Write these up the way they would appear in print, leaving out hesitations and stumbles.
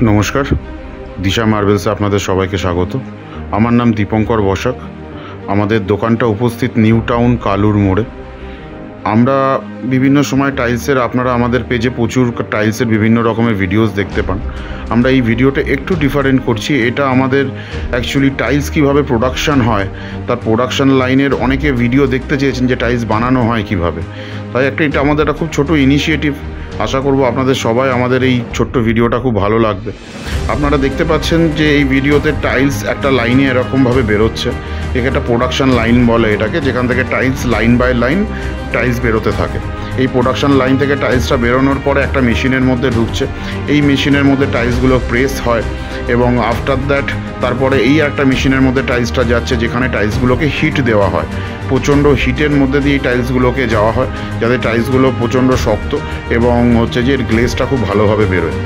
নমস্কার, দিশা মার্বেলসে আপনাদের সবাইকে স্বাগত। আমার নাম দীপঙ্কর বসাক। আমাদের দোকানটা উপস্থিত নিউ টাউন কালুর মোড়ে। আমরা বিভিন্ন সময় টাইলসের, আপনারা আমাদের পেজে প্রচুর টাইলসের বিভিন্ন রকমের ভিডিওস দেখতে পান। আমরা এই ভিডিওটা একটু ডিফারেন্ট করছি। এটা আমাদের অ্যাকচুয়ালি টাইলস কীভাবে প্রোডাকশান হয়, তার প্রোডাকশান লাইনের অনেকে ভিডিও দেখতে চেয়েছেন যে টাইলস বানানো হয় কীভাবে। তাই এটা আমাদের একটা খুব ছোট ইনিশিয়েটিভ। আশা করব আপনাদের সবাই আমাদের এই ছোট্ট ভিডিওটা খুব ভালো লাগবে। আপনারা দেখতে পাচ্ছেন যে এই ভিডিওতে টাইলস একটা লাইনে এরকমভাবে বেরোচ্ছে। একটা প্রোডাকশান লাইন বলে এটাকে, যেখান থেকে tiles line by line tiles বেরোতে থাকে। এই প্রোডাকশান লাইন থেকে টাইলসটা বেরোনোর পরে একটা মেশিনের মধ্যে ঢুকছে। এই মেশিনের মধ্যে টাইলসগুলো প্রেস হয় এবং আফটার দ্যাট তারপরে এই একটা মেশিনের মধ্যে টাইলসটা যাচ্ছে, যেখানে টাইলসগুলোকে হিট দেওয়া হয়। প্রচণ্ড হিটের মধ্যে দিয়ে টাইলসগুলোকে যাওয়া হয়, যাতে টাইলসগুলো প্রচণ্ড শক্ত এবং যে এর গ্লেজটা খুব ভালোভাবে বেরোয়।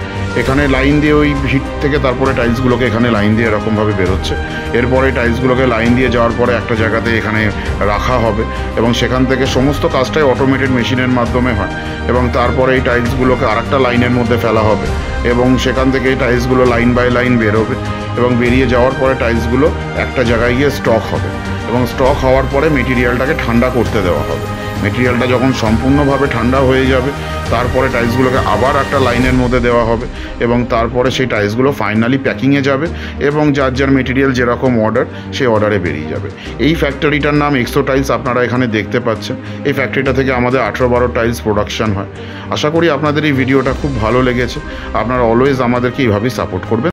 এখানে লাইন দিয়ে ওই হিট থেকে তারপরে টাইলসগুলোকে এখানে লাইন দিয়ে এরকমভাবে বেরোচ্ছে। এরপরে টাইলসগুলোকে লাইন দিয়ে যাওয়ার পরে একটা জায়গাতে এখানে রাখা হবে এবং সেখান থেকে সমস্ত কাজটাই অটোমেটেড মেশিনের মাধ্যমে হয়। এবং তারপরে এই টাইলসগুলোকে আরেকটা লাইনের মধ্যে ফেলা হবে এবং সেখান থেকে এই টাইলসগুলো লাইন বাই লাইন বেরোবে এবং বেরিয়ে যাওয়ার পরে টাইলসগুলো একটা জায়গায় গিয়ে স্টক হবে এবং স্টক হওয়ার পরে মেটেরিয়ালটাকে ঠান্ডা করতে দেওয়া হবে। মেটেরিয়ালটা যখন সম্পূর্ণভাবে ঠান্ডা হয়ে যাবে, তারপরে টাইলসগুলোকে আবার একটা লাইনের মধ্যে দেওয়া হবে এবং তারপরে সেই টাইলসগুলো ফাইনালি প্যাকিংয়ে যাবে এবং যার যার মেটেরিয়াল যেরকম অর্ডার, সেই অর্ডারে বেরিয়ে যাবে। এই ফ্যাক্টরিটার নাম এক্সো টাইলস, আপনারা এখানে দেখতে পাচ্ছেন। এই ফ্যাক্টরিটা থেকে আমাদের 18-12 টাইলস প্রোডাকশান হয়। আশা করি আপনাদের এই ভিডিওটা খুব ভালো লেগেছে। আপনারা অলওয়েজ আমাদেরকে এইভাবেই সাপোর্ট করবেন।